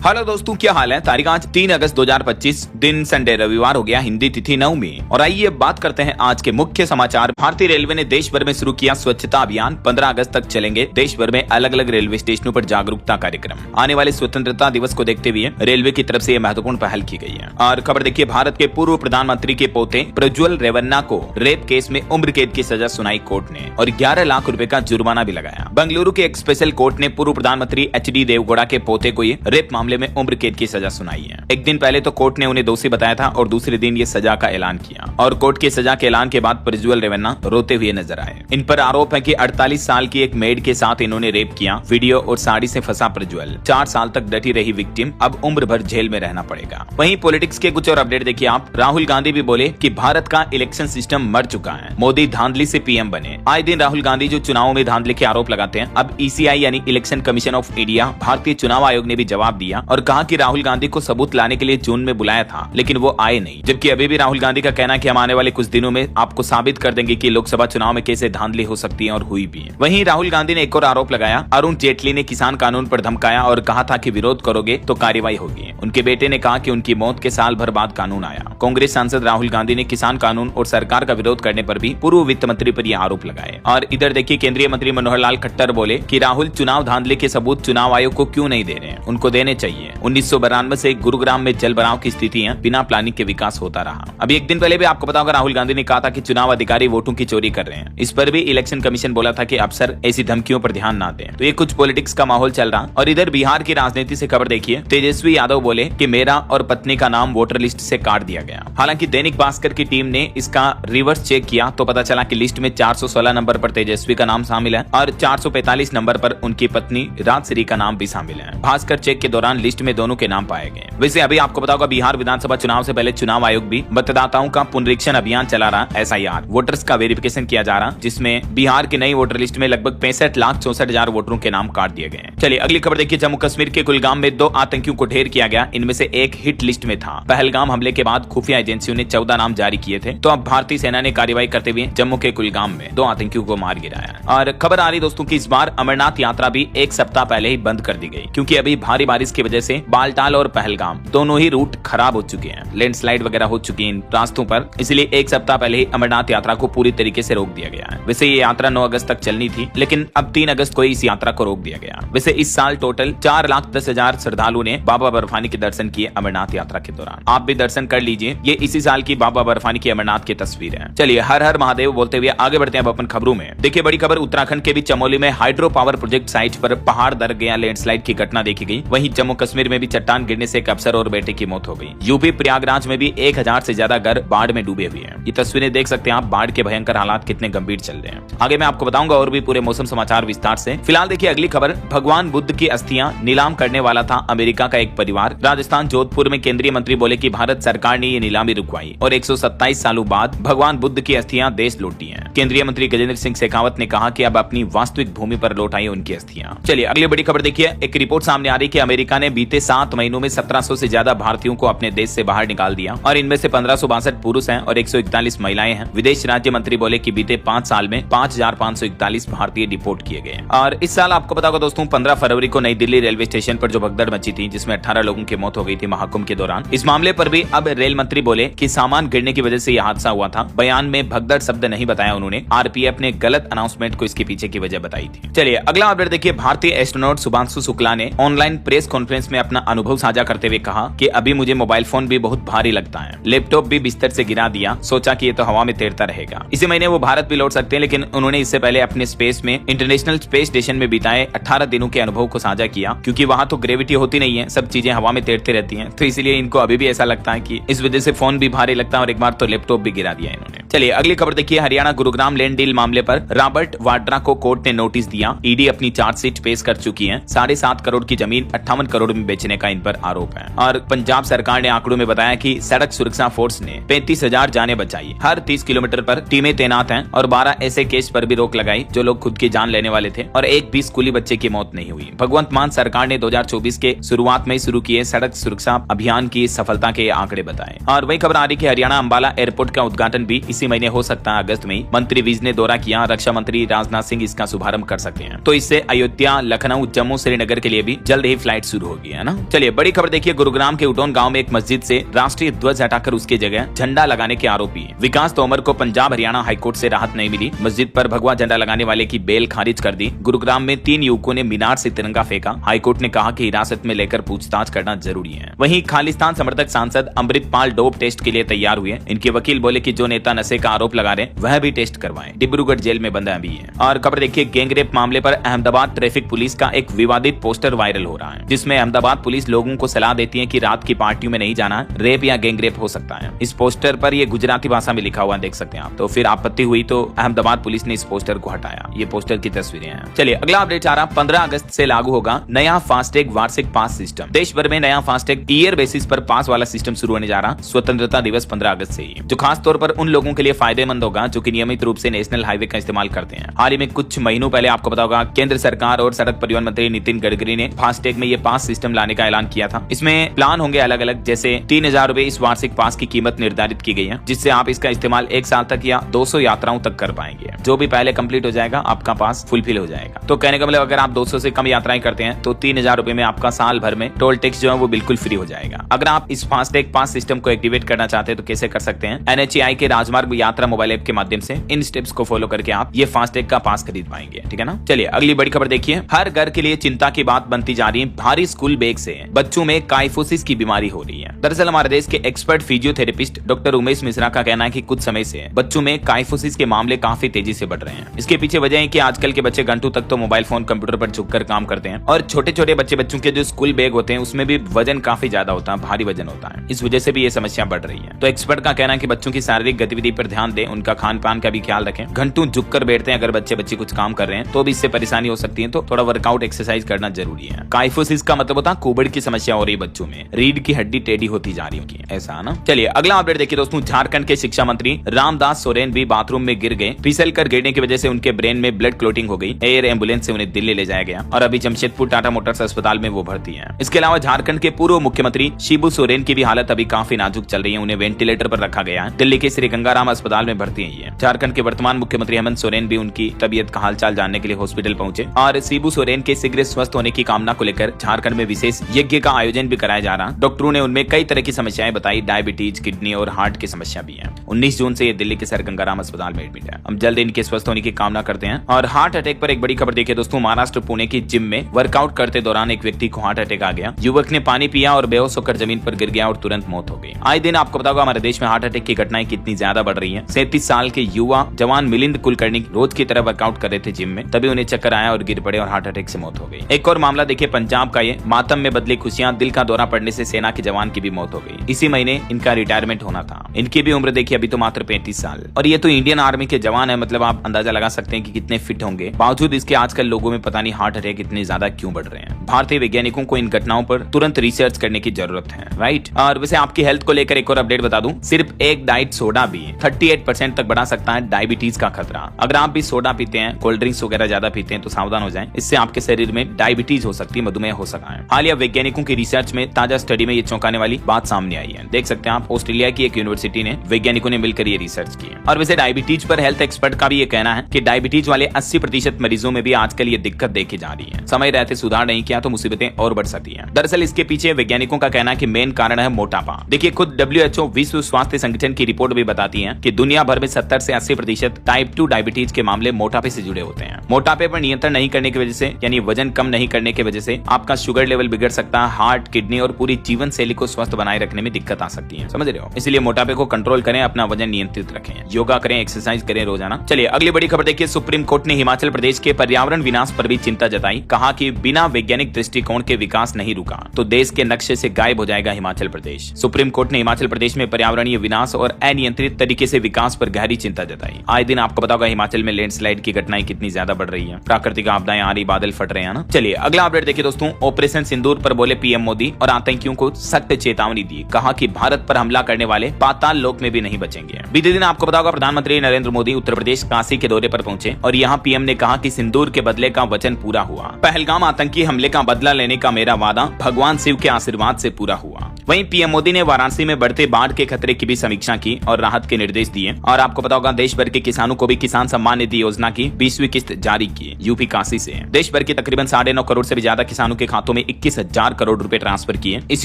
Hello दोस्तों, क्या हाल है। तारीख आज 3 अगस्त 2025, दिन संडे रविवार हो गया, हिंदी तिथि 9वीं। और आइए बात करते हैं आज के मुख्य समाचार। भारतीय रेलवे ने देश भर में शुरू किया स्वच्छता अभियान। 15 अगस्त तक चलेंगे देश भर में अलग अलग रेलवे स्टेशनों पर जागरूकता कार्यक्रम। आने वाले स्वतंत्रता दिवस को देखते हुए रेलवे की तरफ से यह महत्वपूर्ण पहल की गई है। और खबर देखिए, भारत के पूर्व प्रधानमंत्री के पोते प्रज्वल रेवन्ना को रेप केस में उम्र कैद की सजा सुनाई कोर्ट ने और 11 लाख रुपए का जुर्माना भी लगाया। बेंगलुरु के एक स्पेशल कोर्ट ने पूर्व प्रधानमंत्री HD देवगौड़ा के पोते को ये रेप मामले में उम्र कैद की सजा सुनाई है। एक दिन पहले तो कोर्ट ने उन्हें दोषी बताया था और दूसरे दिन ये सजा का ऐलान किया। और कोर्ट की सजा के ऐलान के बाद प्रज्वल रेवन्ना रोते हुए नजर आए। इन पर आरोप है कि 48 साल की एक मेड के साथ इन्होंने रेप किया। वीडियो और साड़ी से फंसा प्रज्वल। 4 साल तक डटी रही विक्टिम, अब उम्र भर जेल में रहना पड़ेगा। वहीं पॉलिटिक्स के कुछ और अपडेट देखिए आप। राहुल गांधी भी बोले कि भारत का इलेक्शन सिस्टम मर चुका है, मोदी धांधली से PM बने। आए दिन राहुल गांधी जो चुनावों में धांधली के आरोप लगाते हैं। अब ECI यानी इलेक्शन कमीशन ऑफ इंडिया, भारतीय चुनाव आयोग ने भी जवाब दिया और कहा कि राहुल गांधी को सबूत लाने के लिए जून में बुलाया था, लेकिन वो आए नहीं। जबकि अभी भी राहुल गांधी का कहना है कि हम आने वाले कुछ दिनों में आपको साबित कर देंगे कि लोकसभा चुनाव में कैसे धांधली हो सकती है, और हुई भी है। वहीं राहुल गांधी ने एक और आरोप लगाया। अरुण जेटली ने किसान कानून पर धमकाया और कहा था कि विरोध करोगे तो कार्रवाई होगी। उनके बेटे ने कहा कि उनकी मौत के साल भर बाद कानून आया। कांग्रेस सांसद राहुल गांधी ने किसान कानून और सरकार का विरोध करने पर भी पूर्व वित्त मंत्री पर यह आरोप लगाए। और इधर देखिए, केंद्रीय मंत्री मनोहर लाल खट्टर बोले कि राहुल चुनाव धांधली के सबूत चुनाव आयोग को क्यों नहीं दे रहे हैं, उनको देने चाहिए। 1992 से गुरुग्राम में जल भराव की स्थिति है, बिना प्लानिंग के विकास होता रहा। अभी एक दिन पहले भी आपको पता होगा, राहुल गांधी ने कहा था कि चुनाव अधिकारी वोटों की चोरी कर रहे हैं। इस पर भी इलेक्शन कमीशन बोला था कि अफसर ऐसी धमकियों पर ध्यान ना दें। तो ये कुछ पॉलिटिक्स का माहौल चल रहा। और इधर बिहार की राजनीति से खबर देखिए। तेजस्वी यादव बोले कि मेरा और पत्नी का नाम वोटर लिस्ट से काट दिया गया। हालांकि दैनिक भास्कर की टीम ने इसका रिवर्स चेक किया तो पता चला कि लिस्ट में 416 नंबर पर तेजस्वी का नाम शामिल है और 445 नंबर पर उनकी पत्नी राजश्री का नाम भी शामिल है। भास्कर चेक के दौरान लिस्ट में दोनों के नाम पाए गए। वैसे अभी आपको पता होगा, बिहार विधानसभा चुनाव से पहले चुनाव आयोग भी मतदाताओं का पुनरीक्षण अभियान चला रहा। SIR वोटर्स का वेरिफिकेशन किया जा रहा, जिसमें बिहार की नई वोटर लिस्ट में लगभग 65,64,000 वोटरों के नाम काट दिए गए। चलिए अगली खबर देखिए। जम्मू कश्मीर के कुलगाम में 2 आतंकियों को ढेर किया गया। इनमें से एक हिट लिस्ट में था। पहलगाम हमले के बाद खुफिया एजेंसियों ने 14 नाम जारी किए थे, तो अब भारतीय सेना ने कार्रवाई करते हुए जम्मू के कुलगाम में 2 आतंकियों को मार गिराया। और खबर आ रही दोस्तों की इस बार अमरनाथ यात्रा भी 1 सप्ताह पहले ही बंद कर दी गई, क्योंकि अभी भारी बारिश की वजह से बालटाल और पहलगाम दोनों ही रूट खराब हो चुके हैं। लैंडस्लाइड वगैरह हो चुकी है इन रास्तों पर, इसलिए 1 सप्ताह पहले ही अमरनाथ यात्रा को पूरी तरीके से रोक दिया गया है। वैसे ये यात्रा 9 अगस्त तक चलनी थी, लेकिन अब 3 अगस्त को ही इस यात्रा को रोक दिया गया। वैसे इस साल टोटल 4,10,000 श्रद्धालुओं ने बाबा बर्फानी के दर्शन किए अमरनाथ यात्रा के दौरान। आप भी दर्शन कर लीजिए। ये इसी साल की बाबा बर्फानी की अमरनाथ की तस्वीर है। चलिए हर हर महादेव बोलते हुए आगे बढ़ते हैं अब अपन खबरों में। देखिए बड़ी खबर, उत्तराखंड के भी चमोली में हाइड्रो पावर प्रोजेक्ट साइट पर पहाड़ दर गया लैंडस्लाइड की घटना देखी गई। वहीं जम्मू कश्मीर में भी चट्टान गिरने से एक अफसर और बेटे की मौत हो गई। यूपी प्रयागराज में भी 1000 से ज्यादा घर बाढ़ में डूबे हुए हैं। ये तस्वीरें देख सकते हैं आप, बाढ़ के भयंकर हालात कितने गंभीर चल रहे हैं। आगे मैं आपको बताऊंगा और भी पूरे मौसम समाचार विस्तार से। फिलहाल देखिए अगली खबर, भगवान बुद्ध की अस्थियां नीलाम करने वाला था अमेरिका का एक परिवार। राजस्थान जोधपुर में केंद्रीय मंत्री बोले कि भारत सरकार ने ये नीलामी रुकवाई और 127 सालों बाद भगवान बुद्ध की अस्थियां देश लौटी हैं। केंद्रीय मंत्री गजेंद्र सिंह शेखावत ने कहा कि अब अपनी वास्तविक भूमि पर लौटाई उनकी अस्थियां। चलिए अगली बड़ी खबर देखिए। एक रिपोर्ट सामने आ रही कि अमेरिका ने बीते 7 महीनों में 1700 से ज्यादा भारतीयों को अपने देश से बाहर निकाल दिया और इनमें से 1562 पुरुष हैं और 141 महिलाएं हैं। विदेश राज्य मंत्री बोले कि बीते 5 साल में 5541 भारतीय डिपोर्ट किए गए। और इस साल आपको पता होगा दोस्तों, 15 फरवरी को नई दिल्ली रेलवे स्टेशन पर जो भगदड़ मची थी, जिसमें 18 लोगों की मौत हो गई थी महाकुंभ के दौरान। इस मामले पर भी अब रेल मंत्री बोले कि सामान गिरने की वजह से यह हादसा हुआ था। बयान में भगदड़ शब्द नहीं बताया उन्होंने। RPF ने गलत अनाउंसमेंट को इसके पीछे की वजह बताई थी। चलिए अगला अपडेट देखिए। भारतीय एस्ट्रोनॉट शुभांशु शुक्ला ने ऑनलाइन प्रेस कॉन्फ्रेंस में अपना अनुभव साझा करते हुए कहा कि अभी मुझे मोबाइल फोन भी बहुत भारी लगता है, लैपटॉप भी बिस्तर से गिरा दिया, सोचा कि ये तो हवा में तैरता रहेगा। इसी महीने वो भारत भी लौट सकते हैं, लेकिन उन्होंने इससे पहले अपने स्पेस में इंटरनेशनल स्पेस स्टेशन में बिताए 18 दिनों के अनुभव को साझा किया, क्योंकि वहाँ तो ग्रेविटी होती नहीं है, सब चीजें हवा में तैरती रहती हैं, तो इसलिए इनको अभी भी ऐसा लगता है कि इस वजह से फोन भी भारी लगता है और एक बार तो लैपटॉप भी गिरा दिया इन्होंने। चलिए अगली खबर देखिए। हरियाणा गुरुग्राम लैंड डील मामले पर रॉबर्ट वाड्रा को कोर्ट ने नोटिस दिया। ईडी अपनी चार्जशीट पेश कर चुकी है। 7.5 करोड़ की जमीन 58 करोड़ में बेचने का इन पर आरोप है। और पंजाब सरकार ने आंकड़ों में बताया कि सड़क सुरक्षा फोर्स ने 35,000 जानें बचाई। हर 30 किलोमीटर पर टीमें तैनात हैं और 12 ऐसे केस पर भी रोक लगाई जो लोग खुद की जान लेने वाले थे और एक भी स्कूली बच्चे की मौत नहीं हुई। भगवंत मान सरकार ने 2024 के शुरुआत में शुरू किए सड़क सुरक्षा अभियान की सफलता के आंकड़े बताए। और वही खबर आ रही कि हरियाणा अंबाला एयरपोर्ट का उद्घाटन भी इसी इसी महीने हो सकता है अगस्त में। मंत्री विज ने दौरा किया, रक्षा मंत्री राजनाथ सिंह इसका शुभारंभ कर सकते हैं। तो इससे अयोध्या, लखनऊ, जम्मू, श्रीनगर के लिए भी जल्द ही फ्लाइट शुरू होगी, है ना। चलिए बड़ी खबर देखिए, गुरुग्राम के उटोन गांव में एक मस्जिद से राष्ट्रीय ध्वज हटाकर उसकी जगह झंडा लगाने के आरोपी विकास तोमर को पंजाब हरियाणा हाईकोर्ट से राहत नहीं मिली। मस्जिद पर भगवा झंडा लगाने वाले की बेल खारिज कर दी। गुरुग्राम में 3 युवकों ने मीनार से तिरंगा फेंका। हाईकोर्ट ने कहा कि हिरासत में लेकर पूछताछ करना जरूरी है। वहीं खालिस्तान समर्थक सांसद अमृतपाल डोप टेस्ट के लिए तैयार हुए। इनके वकील बोले कि जो नेता नशे का आरोप लगा रहे वह भी टेस्ट करवाएं। डिब्रूगढ़ जेल में बंद अभी है। और खबर देखिए, गैंगरेप मामले पर अहमदाबाद ट्रैफिक पुलिस का एक विवादित पोस्टर वायरल हो रहा है, जिसमें अहमदाबाद पुलिस लोगों को सलाह देती है कि रात की पार्टियों में नहीं जाना, रेप या गैंगरेप हो सकता है। इस पोस्टर पर ये गुजराती भाषा में लिखा हुआ देख सकते हैं आप। तो फिर आपत्ति हुई तो अहमदाबाद पुलिस ने इस पोस्टर को हटाया। ये पोस्टर की तस्वीरें हैं। चलिए अगला अपडेट आ रहा, 15 अगस्त से लागू होगा नया फास्टैग वार्षिक पास सिस्टम। देश भर में नया फास्टैग ईयर बेसिस पर पास वाला सिस्टम शुरू होने जा रहा। स्वतंत्रता दिवस 15 अगस्त से ही, जो खास तौर पर उन लोगों के लिए फायदेमंद होगा जो कि नियमित रूप से नेशनल हाईवे का इस्तेमाल करते हैं। हाल ही में कुछ महीनों पहले आपको पता होगा, केंद्र सरकार और सड़क परिवहन मंत्री नितिन गडकरी ने फास्टैग में ये पास सिस्टम लाने का ऐलान किया था। इसमें प्लान होंगे अलग अलग, जैसे 3000 रुपए इस वार्षिक पास की कीमत निर्धारित की गई है, जिससे आप इसका इस्तेमाल 1 साल तक या 200 यात्राओं तक कर पाएंगे। जो भी पहले कंप्लीट हो जाएगा आपका पास फुलफिल हो जाएगा। तो कहने का मतलब, अगर आप 200 से कम यात्राएं करते हैं तो 3000 रुपए में आपका साल भर में टोल टैक्स जो है वो बिल्कुल फ्री हो जाएगा। अगर आप इस फास्टैग पास सिस्टम को एक्टिवेट करना चाहते हैं तो कैसे कर सकते हैं? NHAI के राजमार्ग यात्रा मोबाइल ऐप के माध्यम से इन स्टेप्स को फॉलो करके आप ये फास्टैग का पास खरीद पाएंगे, ठीक है ना। चलिए अगली बड़ी खबर देखिए, हर घर के लिए चिंता की बात बनती जा रही है, भारी स्कूल बैग से बच्चों में काइफोसिस की बीमारी हो रही है। दरअसल हमारे देश के expert physiotherapist doctor Umesh Mishra का कहना है कि कुछ समय से बच्चों में काइफोसिस के मामले काफी तेजी से बढ़ रहे हैं। इसके पीछे वजह है कि आजकल के बच्चे घंटों तक तो मोबाइल फोन, कंप्यूटर पर झुककर काम करते हैं, और छोटे छोटे बच्चों के जो स्कूल बैग होते हैं उसमें भी वजन काफी ज्यादा होता है, भारी वजन होता है। इस वजह से भी ये समस्या बढ़ रही है। तो एक्सपर्ट का कहना है कि बच्चों की शारीरिक गतिविधि पर ध्यान दें, उनका खान पान का भी ख्याल रखें। घंटों झुककर बैठते हैं अगर बच्चे कुछ काम कर रहे हैं तो भी इससे परेशानी हो सकती है, तो थोड़ा वर्कआउट एक्सरसाइज करना जरूरी है। काइफोसिस का मतलब होता है कुबड़ की समस्या हो रही है बच्चों में, रीढ़ की हड्डी टेढ़ी होती जा रही है, ऐसा ना। चलिए अगला अपडेट देखिए दोस्तों, झारखंड के शिक्षा मंत्री रामदास सोरेन भी बाथरूम में गिर गए। फिसल कर गिरने की वजह से उनके ब्रेन में ब्लड क्लोटिंग हो गई। एयर एम्बुलेंस से उन्हें दिल्ली ले जाया गया और अभी जमशेदपुर टाटा मोटर्स अस्पताल में वो भर्ती है। इसके अलावा झारखंड के पूर्व मुख्यमंत्री शिबू सोरेन की भी हालत अभी काफी नाजुक चल रही है, उन्हें वेंटिलेटर पर रखा गया है। दिल्ली के श्री गंगाराम अस्पताल में भर्ती है। झारखंड के वर्तमान मुख्यमंत्री हेमंत सोरेन भी उनकी तबीयत का हालचाल जानने के लिए हॉस्पिटल पहुंचे और शिबू सोरेन के शीघ्र स्वस्थ होने की कामना को लेकर झारखंड में विशेष यज्ञ का आयोजन भी कराया जा रहा। डॉक्टरों ने उनमें कई तरह की समस्याएं बताई, डायबिटीज, किडनी और हार्ट की समस्या भी है। 19 जून से ये दिल्ली के सर गंगाराम अस्पताल में एडमिट है। हम जल्द इनके स्वस्थ होने की कामना करते हैं। और हार्ट अटैक पर एक बड़ी खबर देखिए दोस्तों, महाराष्ट्र पुणे की जिम में वर्कआउट करते दौरान एक व्यक्ति को हार्ट अटैक आ गया। युवक ने पानी पिया और बेहोश होकर जमीन पर गिर गया और तुरंत मौत हो गई। आए दिन आपको बताओगा हमारे देश में हार्ट अटैक की घटनाएं कितनी ज्यादा बढ़ रही है। 37 साल के युवा जवान मिलिंद कुलकर्णी रोज की तरह वर्कआउट कर रहे थे जिम में, तभी उन्हें चक्कर आया और गिर पड़े और हार्ट अटैक से मौत हो गई। एक और मामला देखिए पंजाब का, ये मातम में बदली खुशियां, दिल का दौरा पड़ने से सेना के जवान की भी मौत हो गई। इसी महीने इनका रिटायरमेंट होना था। इनकी भी उम्र देखिए अभी तो मात्र 35 साल, और ये तो इंडियन आर्मी के जवान है, मतलब आप अंदाजा लगा सकते हैं कि कितने फिट होंगे। बावजूद इसके आजकल लोगों में पता नहीं हार्ट अटैक इतने ज्यादा क्यों बढ़ रहे हैं। भारतीय वैज्ञानिकों को इन घटनाओं पर तुरंत रिसर्च करने की जरूरत है, राइट। और वैसे आपकी हेल्थ को लेकर एक और अपडेट बता दूं, सिर्फ एक डाइट सोडा भी 38% तक बढ़ा सकता है डायबिटीज का खतरा। अगर आप भी सोडा पीते हैं, कोल्ड ड्रिंक्स वगैरह ज्यादा पीते हैं तो सावधान हो जाएं, इससे आपके शरीर में डायबिटीज हो सकती है, मधुमेह हो सकता है। हालिया वैज्ञानिकों की रिसर्च में ताजा स्टडी में ये चौंकाने वाली बात सामने आई है। देख सकते हैं आप, ऑस्ट्रेलिया की एक यूनिवर्सिटी ने वैज्ञानिकों ने मिलकर ये रिसर्च की है। और वैसे डायबिटीज पर हेल्थ एक्सपर्ट का भी ये कहना है कि डायबिटीज वाले 80% मरीजों में भी आजकल ये दिक्कत देखी जा रही है। समय रहते सुधार नहीं किया तो मुसीबतें और बढ़ सकती हैं। दरअसल इसके पीछे वैज्ञानिकों का कहना है कि मेन कारण है मोटापा। देखिए खुद WHO विश्व स्वास्थ्य संगठन की रिपोर्ट भी बताती है कि दुनिया भर में 70 से 80% टाइप 2 डायबिटीज के मामले मोटापे से जुड़े होते हैं। मोटापे पर नियंत्रण नहीं करने की वजह से, यानी वजन कम नहीं करने की वजह से आपका शुगर लेवल बिगड़ सकता है, हार्ट, किडनी और पूरी जीवन शैली को स्वस्थ बनाए रखने में दिक्कत आ सकती है, समझ रहे हो। इसलिए मोटापे को कंट्रोल करें, अपना वजन नियंत्रित रखें, योगा करें, एक्सरसाइज करें रोजाना। चलिए अगली बड़ी खबर देखिए, सुप्रीम कोर्ट ने हिमाचल प्रदेश के पर्यावरण विनाश पर भी चिंता जताई। कहा कि बिना वैज्ञानिक दृष्टिकोण के विकास नहीं रुका तो देश के नक्शे से गायब हो जाएगा हिमाचल प्रदेश। सुप्रीम कोर्ट ने हिमाचल प्रदेश में पर्यावरणीय विनाश और अनियंत्रित तरीके से विकास पर गहरी चिंता जताई। आए दिन आपको बताओगा हिमाचल में लैंडस्लाइड की घटनाएं कितनी ज्यादा बढ़ रही है, प्राकृतिक आपदाएं आ रही, बादल फट रहे हैं ना। चलिए अगला अपडेट देखिए दोस्तों, ऑपरेशन सिंदूर पर बोले पीएम मोदी और आतंकियों को सख्त चेतावनी दी। कहा कि भारत पर हमला करने वाले पाताल लोक में भी नहीं बचेंगे। बीते दिन आपको बताओगा प्रधानमंत्री नरेंद्र मोदी उत्तर प्रदेश काशी के दौरे पर पहुंचे और यहाँ पीएम ने कहा कि सिंदूर के बदले का वचन पूरा हुआ। पहलगाम आतंकी हमले का बदला लेने का मेरा वादा भगवान शिव के आशीर्वाद से पूरा हुआ। वहीं पीएम मोदी ने वाराणसी में बढ़ते बाढ़ के खतरे की भी समीक्षा की और राहत के निर्देश दिए। और आपको पता होगा देश भर के किसानों को भी किसान सम्मान निधि योजना की 20वीं किस्त जारी की यूपी काशी से। देश भर के तकरीबन 9.5 करोड़ से भी ज्यादा किसानों के खातों में 21,000 करोड़ रुपए ट्रांसफर किए इस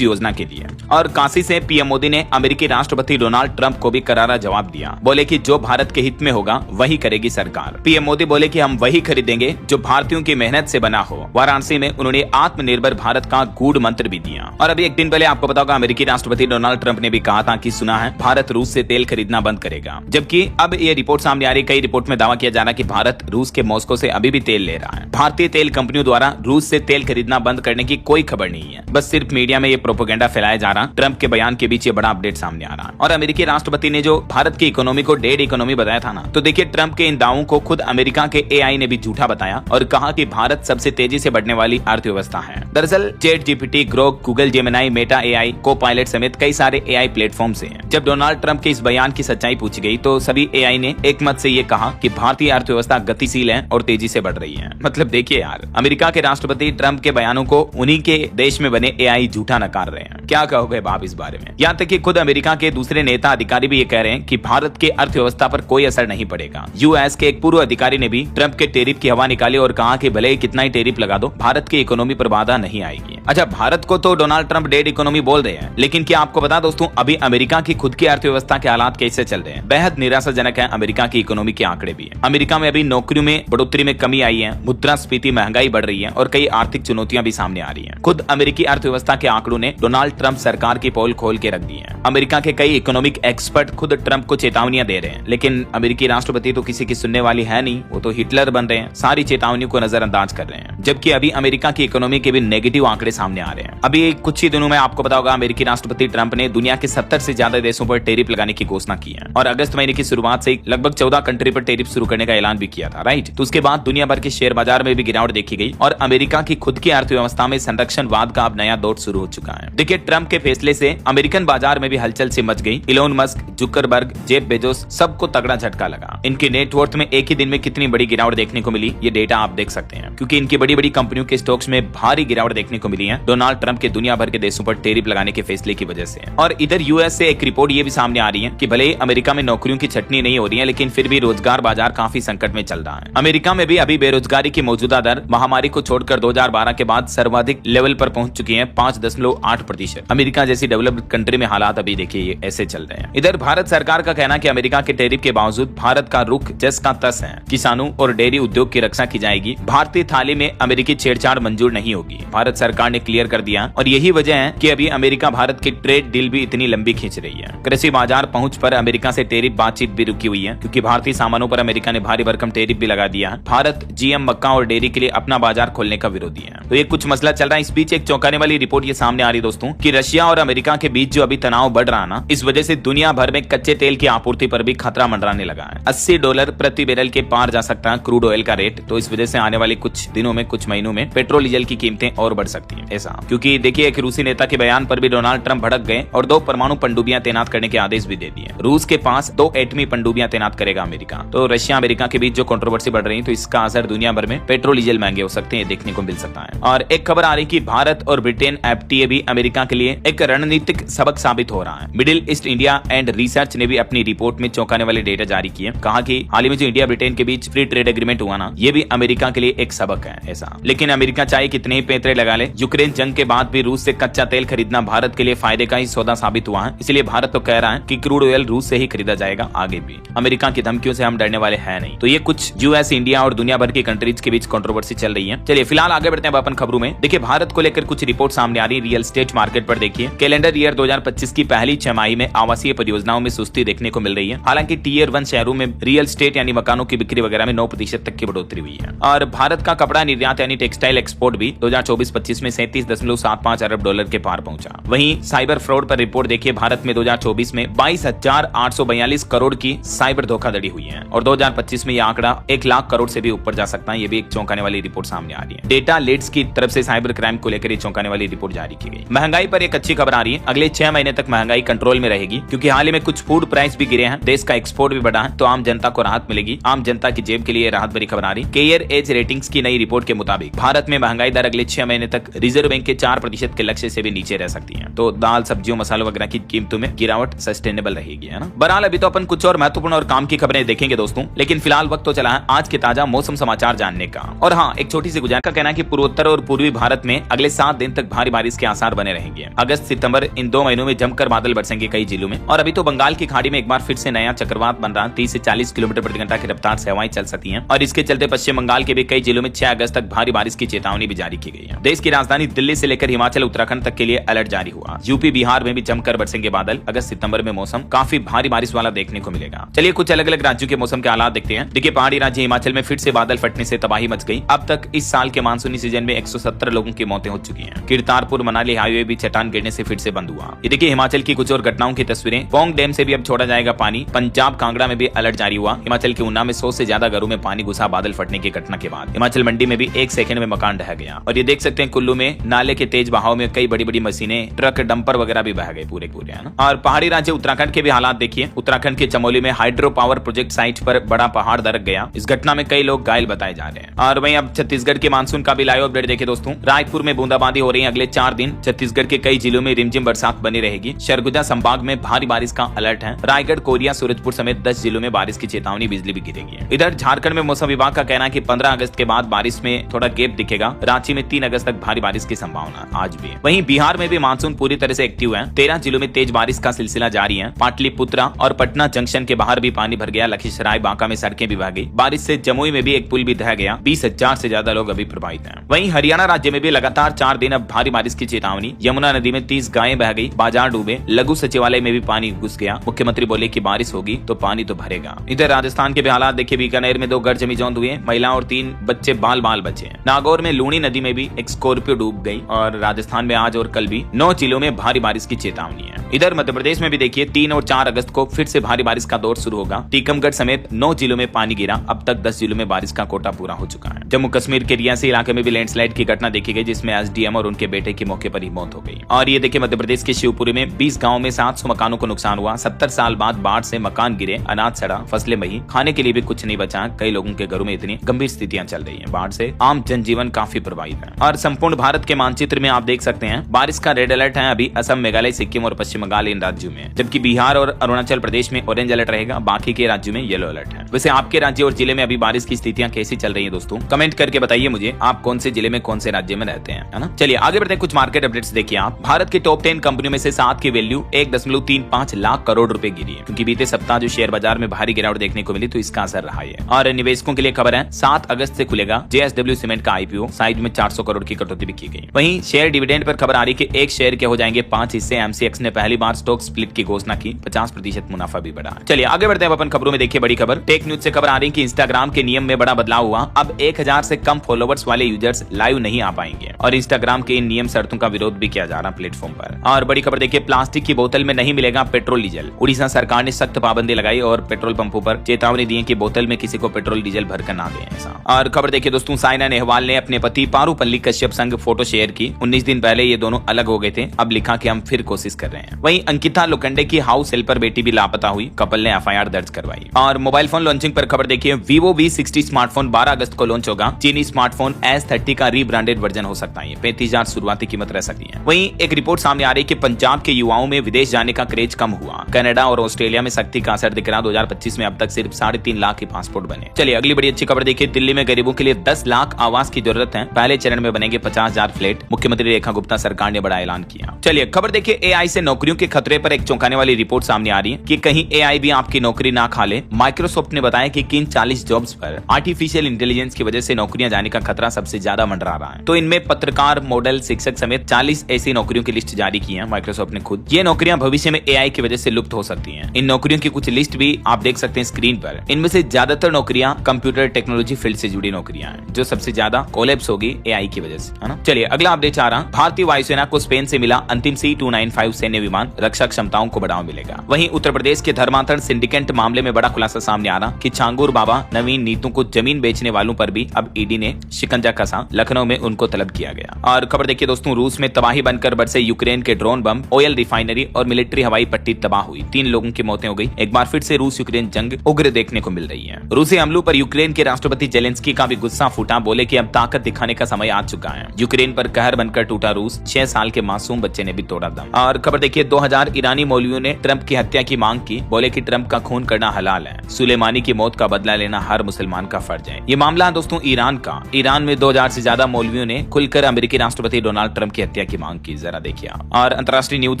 योजना के लिए। और काशी से पीएम मोदी ने अमेरिकी राष्ट्रपति डोनाल्ड ट्रंप को भी करारा जवाब दिया। बोले कि जो भारत के हित में होगा वही करेगी सरकार। पीएम मोदी बोले कि हम वही खरीदेंगे जो भारतीयों की मेहनत से बना हो। वाराणसी में उन्होंने आत्मनिर्भर भारत का गूढ़ मंत्र भी दिया। और अभी एक दिन पहले आपको पता होगा अमेरिकी राष्ट्रपति डोनाल्ड ट्रंप ने भी कहा था कि सुना है भारत रूस से तेल खरीदना बंद करेगा। जबकि अब ये रिपोर्ट सामने आ रही, कई रिपोर्ट में दावा किया जा रहा है कि भारत रूस के मॉस्को से अभी भी तेल ले रहा है। भारतीय तेल कंपनियों द्वारा रूस से तेल खरीदना बंद करने की कोई खबर नहीं है, बस सिर्फ मीडिया में ये प्रोपेगेंडा फैलाया जा रहा। ट्रंप के बयान के बीच ये बड़ा अपडेट सामने आ रहा। और अमेरिकी राष्ट्रपति ने जो भारत की इकोनॉमी को डेड इकोनॉमी बताया था ना, तो देखिए ट्रंप के इन दावों को खुद अमेरिका के एआई ने भी झूठा बताया और कहा कि भारत सबसे तेजी से बढ़ने वाली अर्थव्यवस्था है। दरअसल chat GPT, Grok, Google Gemini, Meta AI, को पायलट समेत कई सारे एआई प्लेटफॉर्म से हैं। जब डोनाल्ड ट्रंप के इस बयान की सच्चाई पूछी गई तो सभी एआई ने एक मत से ये कहा कि भारतीय अर्थव्यवस्था गतिशील है और तेजी से बढ़ रही है। मतलब देखिए यार, अमेरिका के राष्ट्रपति ट्रंप के बयानों को उन्हीं के देश में बने एआई झूठा नकार रहे हैं। क्या कहोगे बाप इस बारे में? यहाँ तक कि खुद अमेरिका के दूसरे नेता अधिकारी भी ये कह रहे हैं कि भारत के अर्थव्यवस्था पर कोई असर नहीं पड़ेगा। यूएस के एक पूर्व अधिकारी ने भी ट्रंप के टेरिफ की हवा निकाली और कहा कि भले ही कितना ही टेरिफ लगा दो, भारत की इकोनॉमी पर बाधा नहीं आएगी। अच्छा, भारत को तो डोनाल्ड ट्रंप डेड इकोनॉमी बोल रहे हैं, लेकिन क्या आपको पता दोस्तों अभी अमेरिका की खुद की अर्थव्यवस्था के हालात कैसे चल रहे हैं? बेहद निराशाजनक है अमेरिका की इकोनॉमी के आंकड़े भी। अमेरिका में अभी नौकरियों में बढ़ोतरी में कमी आई है, मुद्रास्फीति, महंगाई बढ़ रही है और कई आर्थिक चुनौतियां भी सामने आ रही हैं। खुद अमेरिकी अर्थव्यवस्था के आंकड़ों ने डोनाल्ड ट्रंप सरकार की पोल खोल के रख दी है। अमेरिका के कई इकोनॉमिक एक्सपर्ट खुद ट्रंप को चेतावनियां दे रहे हैं, लेकिन अमेरिकी राष्ट्रपति तो किसी की सुनने वाली है नहीं, वो तो हिटलर बन रहे हैं, सारी चेतावनियों को नजरअंदाज कर रहे हैं। जबकि अभी अमेरिका की इकोनॉमी के भी नेगेटिव आंकड़े सामने आ रहे हैं। अभी कुछ ही दिनों में आपको पता होगा अमेरिकी राष्ट्रपति ट्रंप ने दुनिया के 70 से ज्यादा देशों पर टेरिफ लगाने की घोषणा की है और अगस्त महीने की शुरुआत से लगभग 14 कंट्री पर टेरिफ शुरू करने का ऐलान भी किया था, राइट। तो उसके बाद दुनिया भर के शेयर बाजार में भी गिरावट देखी गई और अमेरिका की खुद की अर्थव्यवस्था में संरक्षणवाद का अब नया दौर शुरू हो चुका है। देखिए ट्रंप के फैसले से अमेरिकन बाजार में भी हलचल से मच गई। Elon Musk, Zuckerberg, Jeff Bezos सबको तगड़ा झटका लगा। इनके नेटवर्थ में एक ही दिन में कितनी बड़ी गिरावट देखने को मिली ये डेटा आप देख सकते हैं, क्योंकि इनकी बड़ी बड़ी कंपनियों के स्टॉक्स में भारी गिरावट देखने को मिली है डोनाल्ड ट्रंप के दुनिया भर के देशों पर टेरिफ लगाने के फैसले की वजह से। और इधर यूएस से एक रिपोर्ट ये भी सामने आ रही है कि भले ही अमेरिका में नौकरियों की छटनी नहीं हो रही है, लेकिन फिर भी रोजगार बाजार काफी संकट में चल रहा है। अमेरिका में भी अभी बेरोजगारी की मौजूदा दर महामारी को छोड़कर 2012 के बाद सर्वाधिक लेवल पर पहुंच चुकी है 5.8%। अमेरिका जैसी डेवलप्ड कंट्री में हालात अभी देखिए ऐसे चल रहे हैं। इधर भारत सरकार का कहना है कि अमेरिका के टेरिफ के बावजूद भारत का रुख जस का तस है। किसानों और डेयरी उद्योग की रक्षा की जाएगी। भारतीय थाली में अमेरिकी छेड़छाड़ मंजूर नहीं होगी, भारत सरकार ने क्लियर कर दिया। और यही वजह है कि अभी अमेरिका भारत की ट्रेड डील भी इतनी लंबी खींच रही है। कृषि बाजार पहुंच पर अमेरिका से टेरिफ बातचीत भी रुकी हुई है, क्योंकि भारतीय सामानों पर अमेरिका ने भारी भरकम टेरिफ भी लगा दिया है। भारत जीएम, मक्का और डेयरी के लिए अपना बाजार खोलने का विरोधी है। तो ये कुछ मसला चल रहा है। इस बीच एक चौंकाने वाली रिपोर्ट ये सामने आ रही दोस्तों कि रशिया और अमेरिका के बीच जो अभी तनाव बढ़ रहा ना, इस वजह से दुनिया भर में कच्चे तेल की आपूर्ति पर भी खतरा मंडराने लगा है। $80 प्रति बैरल के पार जा सकता है क्रूड ऑयल का रेट। तो इस वजह से आने वाले कुछ दिनों में, कुछ महीनों में पेट्रोल डीजल की कीमतें और बढ़ सकती हैं ऐसा। क्योंकि देखिए एक रूसी नेता के बयान पर भी डोनाल्ड ट्रंप भड़क गए और 2 परमाणु पनडुब्बियां तैनात करने के आदेश भी दे दिए। रूस के पास 2 एटमी पनडुब्बियां तैनात करेगा अमेरिका। तो रशिया अमेरिका के बीच जो कंट्रोवर्सी बढ़ रही है, तो इसका असर दुनिया भर में पेट्रोल डीजल महंगे हो सकते हैं, देखने को मिल सकता है। और एक खबर आ रही कि भारत और ब्रिटेन एफटीए भी अमेरिका के लिए एक रणनीतिक सबक साबित हो रहा है। Middle east India and research ने भी अपनी रिपोर्ट में चौंकाने वाले डेटा जारी किए। कहा कि हाल ही में जो इंडिया ब्रिटेन के बीच फ्री ट्रेड एग्रीमेंट हुआ ना, ये भी अमेरिका के लिए एक सबक है ऐसा। लेकिन अमेरिका चाहे कितने ही पैंतरे लगा ले, यूक्रेन जंग के बाद भी रूस से कच्चा तेल खरीदना भारत के लिए फायदे का ही सौदा साबित हुआ है। इसलिए भारत तो कह रहा है कि क्रूड ऑयल रूस से ही खरीदा जाएगा आगे भी। अमेरिका की धमकियों से हम डरने वाले हैं नहीं। तो ये कुछ यूएस, इंडिया और दुनिया भर की कंट्रीज के बीच कंट्रोवर्सी चल रही है। चलिए फिलहाल आगे बढ़ते हैं अपन खबरों में। देखिए भारत को लेकर कुछ रिपोर्ट सामने आ रही है रियल एस्टेट मार्केट पर। देखिए कैलेंडर ईयर 2025 की पहली छमाही में आवासीय परियोजनाओं में सुस्ती देखने को मिल रही है। हालांकि टीयर 1 शहरों में रियल एस्टेट यानी मकानों की बिक्री वगैरह में 9% तक की बढ़ोतरी हुई है। और भारत का कपड़ा निर्यात यानी टेक्सटाइल एक्सपोर्ट भी 2024-25 में $37.75 अरब के पार पहुंचा। वहीं साइबर फ्रॉड पर रिपोर्ट देखिए, भारत में 2024 में 22,842 करोड़ की साइबर धोखाधड़ी हुई है और 2025 में यह आंकड़ा 1 लाख करोड़ से भी ऊपर जा सकता है। ये भी एक चौंकाने वाली रिपोर्ट सामने आ रही है। डेटा लीड्स की तरफ से साइबर क्राइम को लेकर चौंकाने वाली रिपोर्ट जारी की गई। महंगाई पर एक अच्छी खबर आ रही है, अगले 6 महीने तक महंगाई कंट्रोल में रहेगी, क्योंकि हाल ही में कुछ फूड प्राइस भी गिरे हैं, देश का एक्सपोर्ट भी बढ़ा है, तो आम जनता को राहत मिलेगी। आम जनता की जेब के लिए राहत भरी खबर आ रही। केयर एज रेटिंग्स की नई रिपोर्ट के मुताबिक भारत में महंगाई दर अगले 6 महीने तक रिजर्व बैंक के 4% के लक्ष्य से भी नीचे रह सकती है। तो दाल, सब्जियों, मसालों वगैरह की कीमतों में गिरावट सस्टेनेबल रहेगी, है ना। बहरहाल अभी तो अपन कुछ और महत्वपूर्ण और काम की खबरें देखेंगे दोस्तों, लेकिन फिलहाल वक्त तो चला है आज के ताजा मौसम समाचार जानने का। और हाँ, एक छोटी सी गुजारिश का कहना है कि पूर्वोत्तर और पूर्वी भारत में अगले 7 दिन तक भारी बारिश के आसार बने रहेंगे। अगस्त सितंबर इन 2 महीनों में जमकर बादल बरसेंगे कई जिलों में। और अभी तो बंगाल की खाड़ी में एक बार फिर से नया चक्रवात बन रहा है। 30 से 40 किलोमीटर प्रति घंटा की रफ्तार से हवाएं चल सकती हैं, और इसके चलते पश्चिम बंगाल के भी कई जिलों में 6 अगस्त तक भारी बारिश की चेतावनी भी जारी की गई है। देश की राजधानी दिल्ली से लेकर हिमाचल उत्तराखंड तक के लिए अलर्ट जारी हुआ। यूपी बिहार में भी जमकर बरसेंगे बादल। अगस्त सितंबर में मौसम काफी भारी बारिश वाला देखने को मिलेगा। चलिए कुछ अलग अलग राज्यों के मौसम के हालात देखते हैं। देखिए, पहाड़ी राज्य हिमाचल में फिर से बादल फटने से तबाही मच गई। अब तक इस साल के मानसूनी सीजन में 170 लोगों की मौतें हो चुकी हैं। किरतारपुर मनाली हाईवे भी चट्टान गिरने से फिर से बंद हुआ। ये देखिए हिमाचल की कुछ और घटनाओं की तस्वीरें। पोंग डैम से भी अब छोड़ा जाएगा पानी। पंजाब कांगड़ा में भी अलर्ट जारी हुआ। हिमाचल के ऊना में 100 से ज्यादा घरों में पानी घुसा बादल फटने की घटना के बाद। हिमाचल मंडी में भी 1 सेकंड में मकान ढह गया। और ये देख सकते हैं कुल्लू में नाले के तेज बहाव में कई बड़ी बड़ी मशीनें, ट्रक, डंपर वगैरह भी बह गए पूरे, है ना। और पहाड़ी राज्य उत्तराखंड के भी हालात देखिए। उत्तराखंड के चमोली में हाइड्रो पावर प्रोजेक्ट साइट पर बड़ा पहाड़ दरक गया। इस घटना में कई लोग घायल बताए जा रहे हैं। और वहीं अब छत्तीसगढ़ के मानसून का भी लाइव अपडेट देखिए दोस्तों। रायपुर में बूंदाबांदी हो रही है अगले 4 दिन। छत्तीसगढ़ के कई जिलों में रिमझिम बरसात बनी रहेगी। सरगुजा संभाग में भारी बारिश का अलर्ट है। रायगढ़, कोरिया, सूरजपुर समेत 10 जिलों में बारिश की चेतावनी, बिजली भी गिरेगी। इधर झारखंड में मौसम विभाग का कहना है कि 15 अगस्त के बाद बारिश में थोड़ा गैप दिखेगा। रांची में 3 अगस्त तक भारी बारिश की संभावना आज भी। वहीं बिहार में भी मानसून पूरी तरह से एक्टिव है। 13 जिलों में तेज बारिश का सिलसिला जारी है। पाटलिपुत्रा और पटना जंक्शन के बाहर भी पानी भर गया। लखीसराय, बांका में सड़कें भी बह गई। बारिश से जमुई में भी एक पुल भी ढह गया। 20,000 से ज्यादा लोग अभी प्रभावित हैं। वहीं हरियाणा राज्य में भी लगातार 4 दिन अब भारी बारिश की चेतावनी। यमुना नदी में 30 गायें बह गई। बाजार डूबे। लघु सचिवालय में भी पानी घुस गया। मुख्यमंत्री बोले कि बारिश होगी तो पानी तो भरेगा। इधर राजस्थान के भी हालात देखिए। बीकानेर में 2 घर जमीजौंद हुए। महिला और 3 बच्चे बाल बचे। नागौर में लूणी नदी में भी एक स्कॉर्पियो डूब गई। और राजस्थान में आज और कल भी 9 जिलों में भारी बारिश की चेतावनी है। इधर मध्य प्रदेश में भी देखिए 3 और 4 अगस्त को फिर से भारी बारिश का दौर शुरू होगा। टीकमगढ़ समेत 9 जिलों में पानी गिरा। अब तक 10 जिलों में बारिश का कोटा पूरा हो चुका है। जम्मू कश्मीर के रियासी इलाके में भी लैंडस्लाइड की घटना देखी गई, जिसमें एसडीएम और उनके बेटे की मौके पर ही मौत हो गई। और ये देखिए मध्य प्रदेश के शिवपुरी में 20 गाँव में 700 मकानों को नुकसान हुआ। 70 साल बाद बाढ़ से मकान गिरे, अनाज सड़ा, फसलें बही, खाने के लिए भी कुछ नहीं बचा। कई लोगों के घरों में इतनी गंभीर स्थितियां चल रही है। बाढ़ से आम जनजीवन काफी प्रभावित है। और संपूर्ण भारत के मानचित्र में आप देख सकते हैं बारिश का रेड अलर्ट है अभी असम, मेघालय, सिक्किम और पश्चिम बंगाल इन राज्यों में, जबकि बिहार और अरुणाचल प्रदेश में ऑरेंज अलर्ट रहेगा। बाकी के राज्यों में येलो अलर्ट है। वैसे आपके राज्य और जिले में अभी बारिश की स्थितियां कैसी चल रही है दोस्तों, कमेंट करके बताइए मुझे। आप कौन से जिले में, कौन से राज्य में रहते हैं, है ना। चलिए आगे बढ़ते हैं। कुछ मार्केट अपडेट्स देखिए आप। भारत के टॉप 10 कंपनियों में से 7 की वैल्यू 1.35 लाख करोड़ रुपए गिरी है, क्योंकि बीते सप्ताह जो शेयर बाजार में भारी गिरावट देखने को मिली तो इसका असर रहा है। और निवेशकों के लिए खबर है 7 अगस्त से खुलेगा JSW सीमेंट का IPO। साइड में 400 करोड़ की कटौती भी की गई। वहीं शेयर डिविडेंड पर खबर आ रही कि एक शेयर के हो जाएंगे 5 हिस्से। MCX ने पहली बार स्टॉक स्प्लिट की घोषणा की। 50% मुनाफा भी बढ़ा। चलिए आगे बढ़ते हैं अपन खबरों में। देखिए बड़ी खबर टेक न्यूज से खबर आ रही है कि इंस्टाग्राम के नियम में बड़ा बदलाव हुआ। अब 1000 से कम फॉलोवर्स वाले यूजर्स लाइव नहीं आ पाएंगे। और इंस्टाग्राम के इन नियम शर्तों का विरोध भी किया जा रहा प्लेटफॉर्म पर। और बड़ी खबर देखिए प्लास्टिक की बोतल में नहीं मिलेगा पेट्रोल डीजल। उड़ीसा सरकार ने सख्त पाबंदी लगाई और पेट्रोल पंपों पर चेतावनी दी कि बोतल में किसी को पेट्रोल डीजल भरकर ना दें ऐसा। और खबर देखिए दोस्तों साइना नेहवाल ने अपने पति पारुपल्ली कश्यप संग फोटो शेयर की। 19 दिन पहले ये दोनों अलग हो गए थे। अब लिखा कि हम फिर कोशिश कर रहे हैं। वहीं अंकिता लोखंडे की हाउस हेल्पर बेटी भी लापता हुई। कपल ने FIR दर्ज करवाई। और मोबाइल फोन लॉन्चिंग पर खबर देखिए Vivo V60 स्मार्टफोन 12 अगस्त को लॉन्च होगा। चीनी स्मार्टफोन S30 का रीब्रांडेड वर्जन हो सकता है। 35,000 शुरुआती कीमत रह सकती है। वहीं एक रिपोर्ट सामने आ रही है कि पंजाब के युवाओं में विदेश जाने का क्रेज कम हुआ। कनाडा और ऑस्ट्रेलिया में सख्ती का असर दिख रहा। 2025 में अब तक सिर्फ 3.5 लाख के पासपोर्ट बने। चलिए अगली बड़ी अच्छी खबर देखिए। दिल्ली में गरीबों के लिए 10 लाख आवास की जरूरत है। पहले चरण में बनेंगे 50,000 फ्लैट। मुख्यमंत्री रेखा गुप्ता सरकार ने बड़ा ऐलान किया। चलिए खबर देखिए AI से नौकरियों के खतरे पर एक चौंकाने वाली रिपोर्ट सामने आ रही है कि कहीं AI भी आपकी नौकरी ना खा ले। माइक्रोसॉफ्ट ने बताया कि किन 40 जॉब्स पर आर्टिफिशियल इंटेलिजेंस की वजह से नौकरियां जाने का खतरा सबसे ज्यादा मंडरा रहा है। तो इनमें पत्रकार, मॉडल, शिक्षक समेत 40 ऐसी नौकरियों की लिस्ट जारी की है माइक्रोसॉफ्ट ने खुद। ये नौकरियां भविष्य में AI की वजह से लुप्त हो सकती हैं। इन नौकरियों की कुछ लिस्ट भी आप देख सकते हैं स्क्रीन पर। इनमें से ज्यादातर नौकरियां कंप्यूटर टेक्नोलॉजी फील्ड से जुड़ी नौकरियां हैं, जो सबसे ज्यादा कोलैप्स होगी AI की वजह से, है ना। चलिए अगला अपडेट आ रहा। भारतीय वायुसेना को स्पेन से मिला अंतिम C295 सैन्य विमान। रक्षा क्षमताओं को बढ़ावा मिलेगा। वहीं उत्तर प्रदेश के धर्मांतरण सिंडिकेट मामले में बड़ा खुलासा सामने आ रहा कि छांगुर बाबा नवीन नीतू को जमीन बेचने वालों पर भी अब ED ने शिकंजा कसा। लखनऊ में उनको तलब किया गया। और खबर देखिए दोस्तों रूस में तबाही बन बनकर बरसे यूक्रेन के ड्रोन बम, ऑयल रिफाइनरी और मिलिट्री हवाई पट्टी तबाह हुई। 3 लोगों की मौतें हो गई। एक बार फिर से रूस यूक्रेन जंग उग्र देखने को मिल रही है। रूसी हमलों पर यूक्रेन के राष्ट्रपति जेलेंस्की का भी गुस्सा फूटा, बोले कि अब ताकत दिखाने का समय आ चुका है। यूक्रेन पर कहर बनकर टूटा रूस, 6 साल के मासूम बच्चे ने भी तोड़ा दम। और खबर देखिए, 2000 ईरानी मौलवियों ने ट्रंप की हत्या की मांग की, बोले कि ट्रंप का खून करना हलाल है, सुलेमानी की मौत का बदला लेना हर मुसलमान का फर्ज है। ये मामला दोस्तों ईरान का। ईरान में 2000 से ज्यादा मौलवियों ने खुलकर अमेरिकी राष्ट्रपति डोनाल्ड ट्रंप की हत्या की मांग की। जरा देखिए। और अंतर्राष्ट्रीय न्यूज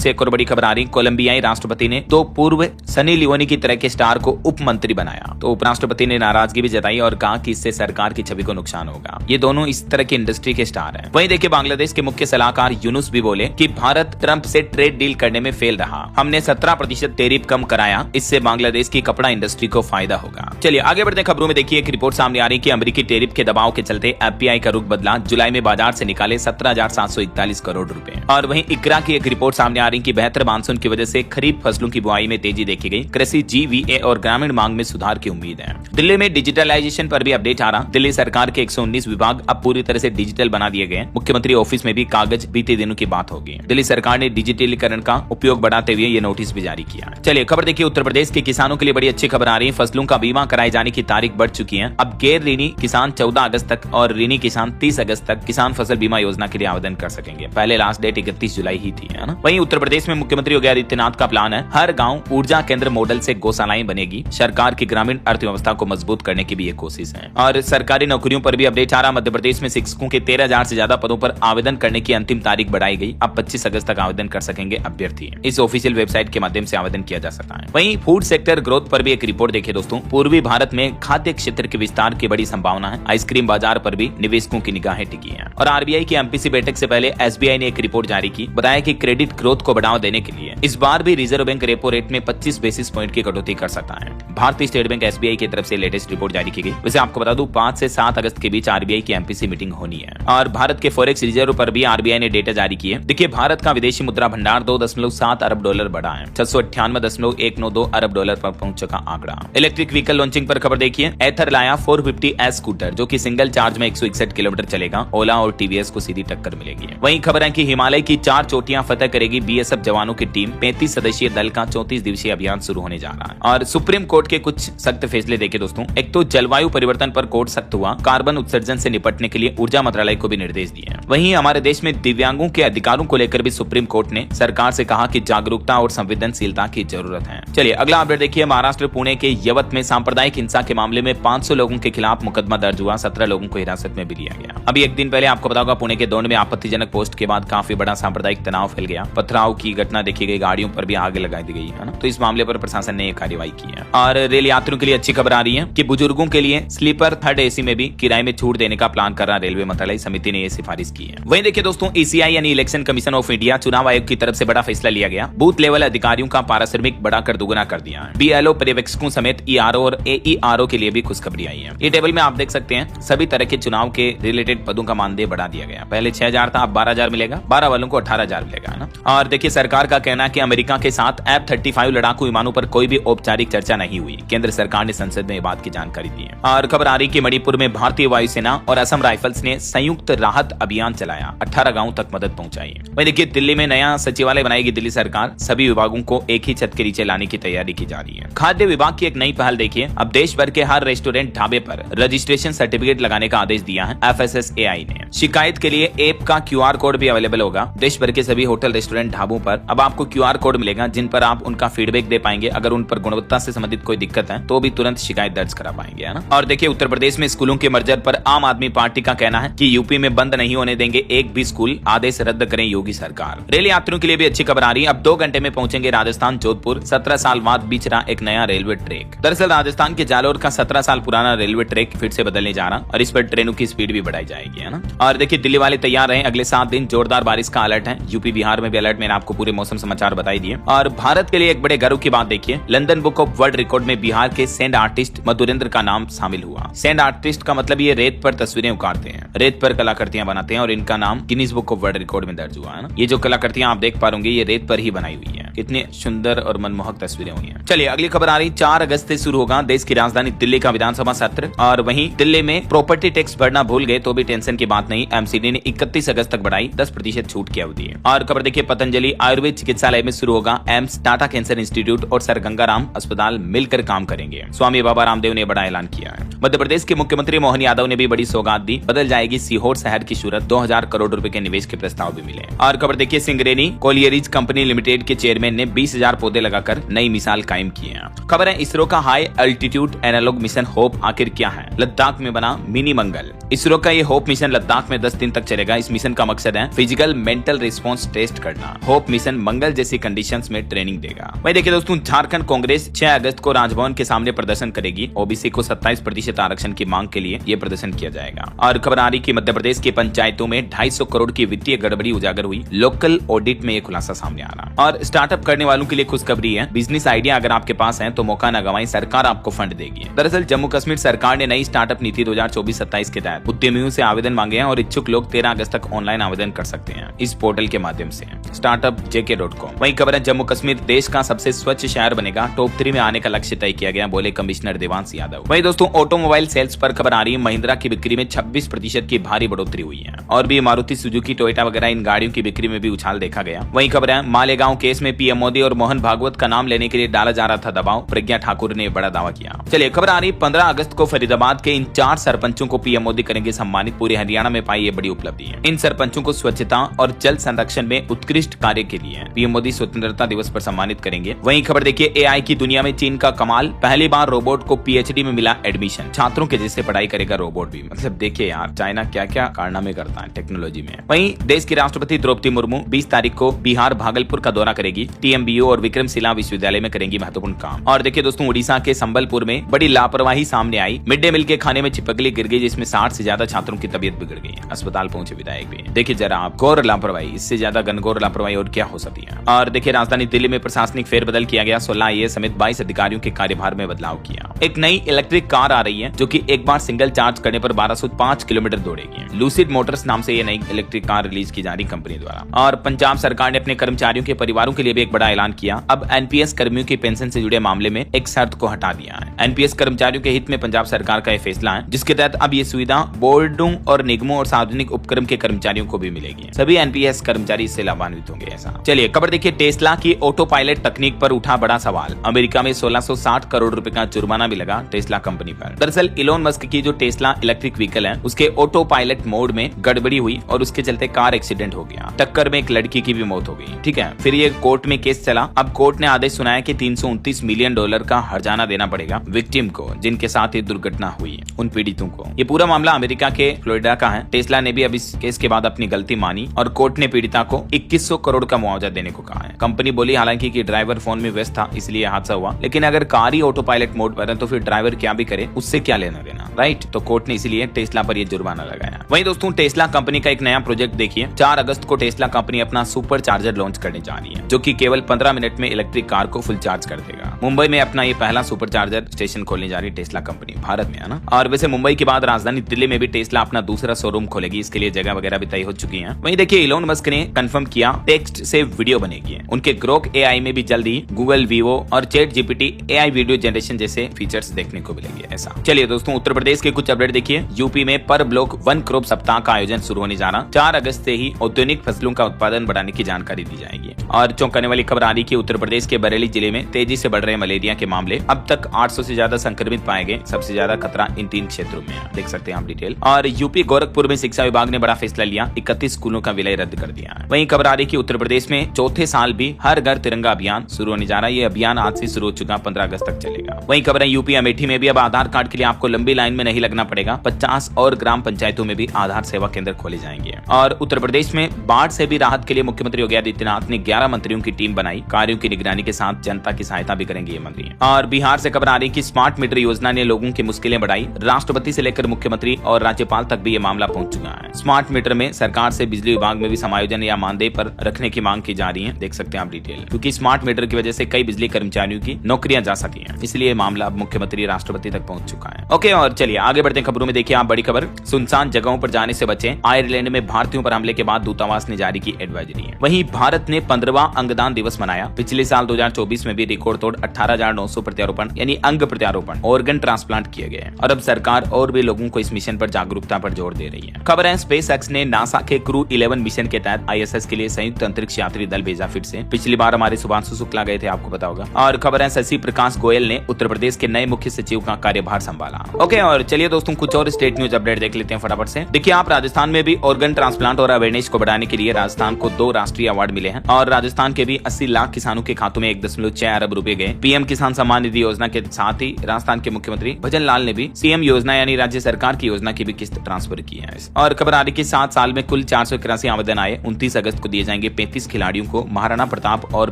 से एक और बड़ी खबर आ रही, कोलंबियाई राष्ट्रपति ने 2 पूर्व सनी लियोनी की तरह के स्टार को उप मंत्री बनाया। तो उपराष्ट्रपति ने नाराजगी भी जताई और कहा कि इससे सरकार की छवि को नुकसान होगा। ये दोनों इस तरह की इंडस्ट्री के स्टार हैं। वहीं देखिए, बांग्लादेश के मुख्य सलाहकार यूनुस भी बोले कि भारत ट्रंप से ट्रेड डील करने में फेल रहा। हमने 17% टैरिफ कम कराया, इससे बांग्लादेश की कपड़ा इंडस्ट्री को फायदा होगा। चलिए आगे बढ़ते हैं खबरों में। देखिए, एक रिपोर्ट सामने आ रही है कि अमेरिकी टैरिफ के दबाव के चलते एफपीआई का रुख बदला, जुलाई में बाजार से निकाले 17,741 करोड़ रुपए। और वहीं इकरा की एक रिपोर्ट सामने आ रही कि बेहतर मानसून की वजह से खरीफ फसलों की बुआई में तेजी देखी गई। कृषि जीवीए और ग्रामीण मांग में सुधार की उम्मीद है। दिल्ली में डिजिटलाइजेशन पर भी अपडेट आ रहा। दिल्ली सरकार के 119 विभाग अब पूरी तरह से डिजिटल बना दिए गए। मुख्यमंत्री ऑफिस में भी कागज बीते दिनों की बात होगी। दिल्ली सरकार ने डिजिटलीकरण का उपयोग बढ़ाते हुए ये नोटिस भी जारी किया। चलिए खबर देखिए, उत्तर प्रदेश के किसानों के लिए बड़ी अच्छी खबर आ रही है। फसलों का बीमा कराए जाने की तारीख बढ़ चुकी है। अब गैर ऋणी किसान 14 अगस्त तक और ऋणी किसान 30 अगस्त तक किसान फसल बीमा योजना के लिए आवेदन कर सकेंगे। पहले लास्ट डेट 31 जुलाई ही थी, है ना। वहीं उत्तर प्रदेश में मुख्यमंत्री योगी आदित्यनाथ का प्लान है, हर गांव ऊर्जा केंद्र मॉडल से गौशालाएं बनेगी। सरकार की ग्रामीण अर्थव्यवस्था को मजबूत करने की भी ये कोशिश है। और सरकारी नौकरियों पर भी अपडेट आ रहा। मध्य प्रदेश में शिक्षकों के 13,000 से ज्यादा पदों पर आवेदन करने की अंतिम तारीख बढ़ाई गई। अब 25 अगस्त तक आवेदन कर सकेंगे अभ्यर्थी। इस ऑफिशियल वेबसाइट के माध्यम से आवेदन किया जा सकता है। वहीं फूड सेक्टर ग्रोथ पर भी एक रिपोर्ट देखिए दोस्तों। पूर्वी भारत में खाद्य क्षेत्र के विस्तार की बड़ी संभावना है। आइसक्रीम बाजार पर भी निवेशकों की निगाहें टिकी हैं। और आरबीआई की एमपीसी बैठक से पहले एसबीआई ने एक रिपोर्ट जारी की, बताया कि क्रेडिट ग्रोथ को बढ़ावा देने के लिए इस बार भी रिजर्व बैंक रेपो रेट में 25 बेसिस पॉइंट की कटौती कर सकता है। भारतीय स्टेट बैंक एसबीआई की तरफ से लेटेस्ट रिपोर्ट जारी की गई। वैसे आपको बता दूं, 5 से 7 अगस्त के बीच आरबीआई की एमपीसी मीटिंग होनी है। और भारत के फॉरेक्स रिजर्व पर भी आरबीआई ने डेटा जारी किए। देखिए, भारत का विदेशी मुद्रा भंडार 2.7 अरब डॉलर बढ़ा है, 698.192 अरब डॉलर पर पहुंच चुका आंकड़ा। इलेक्ट्रिक व्हीकल लॉन्चिंग पर खबर देखिए, एथर लाया 450S स्कूटर जो कि सिंगल चार्ज में 161 किलोमीटर चलेगा। ओला और टीवीएस को सीधी टक्कर मिलेगी। वहीं खबर है कि हिमालय की 4 चोटियां फतह करेगी बीएसएफ जवानों की टीम। 35 सदस्यीय दल का 34 दिवसीय अभियान शुरू होने जा रहा है। और सुप्रीम कोर्ट के कुछ सख्त फैसले देखे दोस्तों। एक तो जलवायु परिवर्तन पर कोर्ट सख्त हुआ, कार्बन उत्सर्जन से निपटने के लिए ऊर्जा मंत्रालय को भी निर्देश दिए। वहीं हमारे देश में दिव्यांगों के अधिकारों को लेकर भी सुप्रीम कोर्ट ने सरकार से कहा कि जागरूकता और संवेदनशीलता की जरूरत है। चलिए अगला अपडेट देखिए, महाराष्ट्र पुणे के यवत में सांप्रदायिक हिंसा के मामले में 500 लोगों के खिलाफ मुकदमा दर्ज हुआ। 17 लोगों को हिरासत में भी लिया गया। अभी एक दिन पहले आपको बताऊंगा, पुणे के दौंड में आपत्तिजनक पोस्ट के बाद काफी बड़ा सांप्रदायिक तनाव फैल गया। पथराव की घटना देखी गई, गाड़ियों पर भी आग लगा दी गई है ना। तो इस मामले पर प्रशासन ने कार्रवाई की है। और रेल यात्रियों के लिए अच्छी खबर आ रही है कि बुजुर्गों के लिए स्लीपर थर्ड एसी में भी किराए में छूट देने का प्लान कर रहा रेलवे मंत्रालय। समिति ने यह सिफारिश की है। वहीं देखिए दोस्तों, ईसीआई यानी इलेक्शन कमीशन ऑफ इंडिया चुनाव आयोग की तरफ से बड़ा फैसला लिया गया। बूथ लेवल अधिकारियों का पारिश्रमिक बढ़ाकर दोगुना कर दिया है। बीएलओ पर्यवेक्षकों समेत ईआरओ और एईआरओ के लिए भी खुशखबरी आई है। ये टेबल में आप देख सकते हैं, सभी तरह के चुनाव के रिलेटेड पदों का मानदेय बढ़ा दिया गया। पहले 6,000 था, अब 12,000 मिलेगा। 12 वालों को 18,000 मिलेगा, है ना। और देखिए, सरकार का कहना है कि अमेरिका के साथ F-35 लड़ाकू विमानों पर कोई भी औपचारिक चर्चा नहीं हुई। केंद्र सरकार ने संसद में बात की जानकारी दी है। और खबर आ रही कि मणिपुर में भारतीय वायुसेना और असम राइफल्स ने संयुक्त राहत अभियान चलाया। 18 गांवों तक मदद पहुंचाई। वहीं देखिए, दिल्ली में नया सचिवालय बनाएगी दिल्ली सरकार। सभी विभागों को एक ही छत के नीचे लाने की तैयारी की जा रही है। खाद्य विभाग की एक नई पहल देखिए, अब देश भर के हर रेस्टोरेंट ढाबे पर रजिस्ट्रेशन सर्टिफिकेट लगाने का आदेश दिया है FSSAI ने। शिकायत के लिए ऐप का QR कोड भी अवेलेबल होगा। देश भर के सभी होटल, रेस्टोरेंट, ढाबों पर अब आपको QR कोड मिलेगा, जिन पर आप उनका फीडबैक दे पाएंगे। अगर उन पर गुणवत्ता से संबंधित कोई दिक्कत है तो भी तुरंत शिकायत दर्ज करा पाएंगे, है ना। और देखिए, उत्तर प्रदेश में स्कूलों के मर्जर पर आम आदमी पार्टी का कहना है कि यूपी में बंद नहीं होने देंगे एक भी स्कूल, आदेश रद्द करें योगी सरकार। रेल यात्रियों के लिए भी अच्छी खबर आ रही है। अब 2 घंटे में पहुंचेंगे राजस्थान जोधपुर। 17 साल बाद बीच रहा एक नया रेलवे ट्रैक। दरअसल राजस्थान के जालोर का 17 साल पुराना रेलवे ट्रैक फिर से बदलने जा रहा और इस पर ट्रेनों की स्पीड भी बढ़ाई जाएगी, है ना। और देखिए, दिल्ली वाले तैयार रहे, अगले 7 दिन जोरदार बारिश का अलर्ट है। यूपी बिहार में भी अलर्ट। मैंने आपको पूरे मौसम समाचार बताई दिए। और भारत के लिए एक बड़े गर्व की बात देखिए, London book of world record में बिहार के सैंड आर्टिस्ट मधुरेंद्र का नाम शामिल हुआ। सैंड आर्टिस्ट का मतलब ये रेत पर तस्वीरें उतारते हैं, रेत पर कलाकृतियां बनाते हैं और इनका नाम Guinness book of world record में दर्ज हुआ है ना। ये जो कलाकृतियां आप देख पा रहे होंगे, ये रेत पर ही बनाई हुई है। हैं। कितनी सुंदर और मनमोहक तस्वीरें हुई हैं। चलिए अगली खबर आ रही, 4 अगस्त से शुरू होगा देश की राजधानी दिल्ली का विधानसभा सत्र। और वहीं दिल्ली में प्रॉपर्टी टैक्स भरना भूल गए तो भी टेंशन की बात नहीं, एमसीडी ने 31 अगस्त तक बढ़ाई 10% छूट की अवधि है। और खबर देखिए, पतंजलि आयुर्वेद चिकित्सालय में शुरू होगा एम्स, टाटा कैंसर इंस्टीट्यूट और सर गंगाराम अस्पताल मिलकर काम करेंगे। स्वामी बाबा रामदेव ने बड़ा ऐलान किया है। मध्य प्रदेश के मुख्यमंत्री मोहन यादव ने भी बड़ी सौगात दी, बदल जाएगी सीहोर शहर की सूरत, 2000 करोड़ रुपए के निवेश के प्रस्ताव भी मिले। और खबर देखिए, सिंगरेनी कोलियरीज कंपनी लिमिटेड के चेयरमैन ने 20,000 पौधे लगाकर नई मिसाल कायम की है। खबर है, इसरो का high altitude analogue mission Hope आखिर क्या है, लद्दाख में बना मिनी मंगल। इसरो का ये होप मिशन लद्दाख में 10 दिन तक चलेगा। इस मिशन का मकसद है फिजिकल मेंटल रिस्पॉन्स टेस्ट करना। होप मिशन मंगल जैसी कंडीशंस में ट्रेनिंग देगा। वही देखिए दोस्तों, झारखंड कांग्रेस 6 अगस्त को राजभवन के सामने प्रदर्शन करेगी। ओबीसी को 27% आरक्षण की मांग के लिए ये प्रदर्शन किया जाएगा। और खबर आ रही कि मध्य प्रदेश की पंचायतों में 250 करोड़ की वित्तीय गड़बड़ी उजागर हुई, लोकल ऑडिट में ये खुलासा सामने आ रहा। और स्टार्टअप करने वालों के लिए खुशखबरी है, बिजनेस आइडिया अगर आपके पास है तो मौका न गवाएं, सरकार आपको फंड देगी। दरअसल जम्मू कश्मीर सरकार ने नई स्टार्टअप नीति 2024-27 के तहत उद्यमियों से आवेदन मांगे हैं और इच्छुक लोग 13 अगस्त तक ऑनलाइन आवेदन कर सकते हैं इस पोर्टल के माध्यम से, startupjk.com। वही खबर है, जम्मू कश्मीर देश का सबसे स्वच्छ शहर बनेगा, टॉप 3 में आने का लक्ष्य तय किया गया, बोले कमिश्नर देवांश यादव। वही दोस्तों, ऑटोमोबाइल सेल्स पर खबर आ रही है, महिंद्रा की बिक्री में 26% की भारी बढ़ोतरी हुई है। और भी मारुति सुजुकी टोयोटा वगैरह इन गाड़ियों की बिक्री में भी उछाल देखा गया। वही खबर है, मालेगांव केस में पीएम मोदी और मोहन भागवत का नाम लेने के लिए डाला जा रहा था दबाव, प्रज्ञा ठाकुर ने बड़ा दावा किया। चलिए खबर आ रही, 15 अगस्त को फरीदाबाद के इन 4 सरपंचों को पीएम मोदी करेंगे सम्मानित। पूरे हरियाणा में पाई ये बड़ी उपलब्धि है। इन सरपंचों को स्वच्छता और जल संरक्षण में उत्कृष्ट कार्य के लिए पीएम मोदी स्वतंत्रता दिवस पर सम्मानित करेंगे। वहीं खबर देखिए, एआई की दुनिया में चीन का कमाल, पहली बार रोबोट को पीएचडी में मिला एडमिशन। छात्रों के जैसे पढ़ाई करेगा रोबोट भी। मतलब देखिए यार, चाइना क्या क्या कारनामे करता है टेक्नोलॉजी में। वहीं देश की राष्ट्रपति द्रौपदी मुर्मू 20 तारीख को बिहार भागलपुर का दौरा करेगी। टीएमबीयू और विक्रमशिला विश्वविद्यालय में करेंगी महत्वपूर्ण काम। और देखिए दोस्तों, उड़ीसा के संबलपुर में बड़ी लापरवाही सामने आई, मिड डे मील के खाने में छिपकली गिर गई, जिसमें 60 से ज्यादा छात्रों की तबीयत बिगड़ गई। अस्पताल पहुंचे विधायक भी। देखिए जरा आप, घोर लापरवाही, इससे ज्यादा घनघोर लापरवाही और क्या हो सकती है। और देखिए, राजधानी दिल्ली में प्रशासनिक फेरबदल किया गया, 16 आईएएस समेत 22 अधिकारियों के कार्यभार में बदलाव किया। एक नई इलेक्ट्रिक कार आ रही है जो कि एक बार सिंगल चार्ज करने पर 1205 किलोमीटर दौड़ेगी। लूसिड मोटर्स नाम से ये नई इलेक्ट्रिक कार रिलीज की जा रही कंपनी द्वारा। और पंजाब सरकार ने अपने कर्मचारियों के परिवारों के लिए भी एक बड़ा ऐलान किया। अब एनपीएस कर्मियों की पेंशन से जुड़े मामले में एक शर्त को हटा दिया है। एनपीएस कर्मचारियों के हित में पंजाब सरकार का यह फैसला है, जिसके तहत अब ये सुविधा बोर्डों और निगमों और सार्वजनिक उपक्रम के कर्मचारियों को भी मिलेगी। सभी एनपीएस कर्मचारी इससे लाभान्वित होंगे। ऐसा चलिए खबर देखिए, टेस्ला की ऑटो पायलट तकनीक पर उठा बड़ा सवाल। अमेरिका में 1660 करोड़ रुपए का जुर्माना भी लगा टेस्ला कंपनी पर। दरअसल इलोन मस्क की जो टेस्ला इलेक्ट्रिक व्हीकल है, उसके ऑटो पायलट मोड में गड़बड़ी हुई और उसके चलते कार एक्सीडेंट हो गया। टक्कर में एक लड़की की भी मौत हो गई। ठीक है, फिर ये कोर्ट में केस चला। अब कोर्ट ने आदेश सुनाया कि $329 मिलियन का हर्जाना देना पड़ेगा विक्टिम को, जिनके साथ ये दुर्घटना हुई, उन पीड़ितों को। ये पूरा मामला अमेरिका के फ्लोरिडा का है। टेस्ला ने भी अब इस केस के बाद अपनी गलती मानी और कोर्ट ने पीड़िता को 2100 करोड़ का मुआवजा देने को कहा है। कंपनी बोली हालांकि कि ड्राइवर फोन में व्यस्त था इसलिए हादसा हुआ, लेकिन अगर कार ही ऑटो पायलट मोड पर है तो फिर ड्राइवर क्या भी करे, उससे क्या लेना देना, राइट। तो कोर्ट ने इसलिए टेस्ला पर ये जुर्माना लगाया। वहीं दोस्तों, टेस्ला कंपनी का एक नया प्रोजेक्ट देखिए। 4 अगस्त को टेस्ला कंपनी अपना सुपर चार्जर लॉन्च करने जा रही है, जो कि केवल 15 मिनट में इलेक्ट्रिक कार को फुल चार्ज कर देगा। मुंबई में अपना ये पहला सुपर चार्जर स्टेशन खोलने जा रही टेस्ला कंपनी, भारत में है ना। और वैसे मुंबई के बाद राजधानी दिल्ली में भी टेस्ला अपना दूसरा शोरूम खोलेगी। इसके लिए जगह वगैरह भी तय हो चुकी है। वहीं देखिए, इलोन मस्क ने कंफर्म किया टेक्स्ट से वीडियो बनेगी। उनके ग्रोक एआई में भी जल्दी गूगल, वीवो और chat GPT AI video generation जैसे फीचर्स देखने को मिलेंगे। ऐसा चलिए दोस्तों, उत्तर प्रदेश के कुछ अपडेट देखिए। यूपी में पर ब्लॉक 1 क्रॉप सप्ताह का आयोजन शुरू होने जा रहा। 4 अगस्त से ही औद्योगिक फसलों का उत्पादन बढ़ाने की जानकारी दी जाएगी। और चौंकाने वाली खबर आ रही कि उत्तर प्रदेश के बरेली जिले में तेजी से बढ़ रहे मलेरिया के मामले। अब तक 800 से ज्यादा संक्रमित पाए गए। सबसे ज्यादा खतरा इन 3 क्षेत्रों में है, देख सकते हैं आप डिटेल। और यूपी गोरखपुर में शिक्षा विभाग ने बड़ा फैसला लिया, 31 स्कूलों का विलय रद्द कर दिया है। वहीं खबर आ रही कि उत्तर प्रदेश में चौथे साल भी हर घर तिरंगा अभियान शुरू होने जा रहा है। ये अभियान आज से शुरू हो चुका, 15 अगस्त तक चलेगा। वहीं खबर है, यूपी अमेठी में भी अब आधार कार्ड के लिए आपको लंबी लाइन में नहीं लगना पड़ेगा। 50 और ग्राम पंचायतों में भी आधार सेवा केंद्र खोले जाएंगे। और उत्तर प्रदेश में बाढ़ से भी राहत के लिए मुख्यमंत्री योगी आदित्यनाथ ने 11 मंत्रियों की टीम बनाई। कार्यों की निगरानी के साथ जनता की सहायता भी करेंगे ये मंत्री। और बिहार से खबर आ रही कि स्मार्ट मीटर योजना ने लोगों की मुश्किलें बढ़ाई। राष्ट्रपति से लेकर मुख्यमंत्री और राज्यपाल तक भी ये मामला पहुंच चुका है। स्मार्ट मीटर में सरकार से बिजली विभाग में भी समायोजन या मानदेय पर रखने की मांग की जा रही है, देख सकते हैं आप डिटेल। क्योंकि स्मार्ट मीटर की वजह से कई बिजली कर्मचारियों की नौकरियां जा सकी हैं, इसलिए मामला अब मुख्यमंत्री राष्ट्रपति तक पहुंच चुका है। ओके, और चलिए आगे बढ़ते हैं खबरों में। देखिए आप, बड़ी खबर, सुनसान जगहों पर जाने से बचें। आयरलैंड में भारतीयों पर हमले के बाद दूतावास ने जारी की एडवाइजरी है। वहीं भारत ने 15वां अंगदान अंगदान दिवस मनाया। पिछले साल 2024 में भी रिकॉर्ड तोड़ 18,900 प्रत्यारोपण यानी अंग प्रत्यारोपण ऑर्गन ट्रांसप्लांट किए गए और अब सरकार और भी लोगों को इस मिशन पर जागरूकता पर जोर दे रही है। खबर है स्पेस एक्स ने नासा के क्रू 11 मिशन के तहत ISS के लिए संयुक्त अंतरिक्ष यात्री दल भेजा फिर से। पिछली बार हमारे सुभांशु शुक्ला गए थे, आपको पता होगा। और खबर है शशि प्रकाश गोयल ने उत्तर प्रदेश के नए मुख्य सचिव का कार्यभार संभाला। ओके, और चलिए दोस्तों कुछ और स्टेट न्यूज अपडेट देख लेते हैं फटाफट से। देखिए आप, राजस्थान में भी ऑर्गन ट्रांसप्लांट और अवेयरनेस को बढ़ाने के लिए राजस्थान को 2 राष्ट्रीय अवार्ड मिले हैं और राजस्थान के भी 80 लाख किसानों के खातों में 1.6 अरब रुपए गए। PM किसान सम्मान निधि योजना के साथ ही राजस्थान के मुख्यमंत्री भजन लाल ने भी CM योजना यानी राज्य सरकार की योजना की भी किस्त ट्रांसफर की है। और खबर आ रही कि 7 साल में कुल 481 आवेदन आए। 29 अगस्त को दिए जाएंगे 35 खिलाड़ियों को महाराणा प्रताप और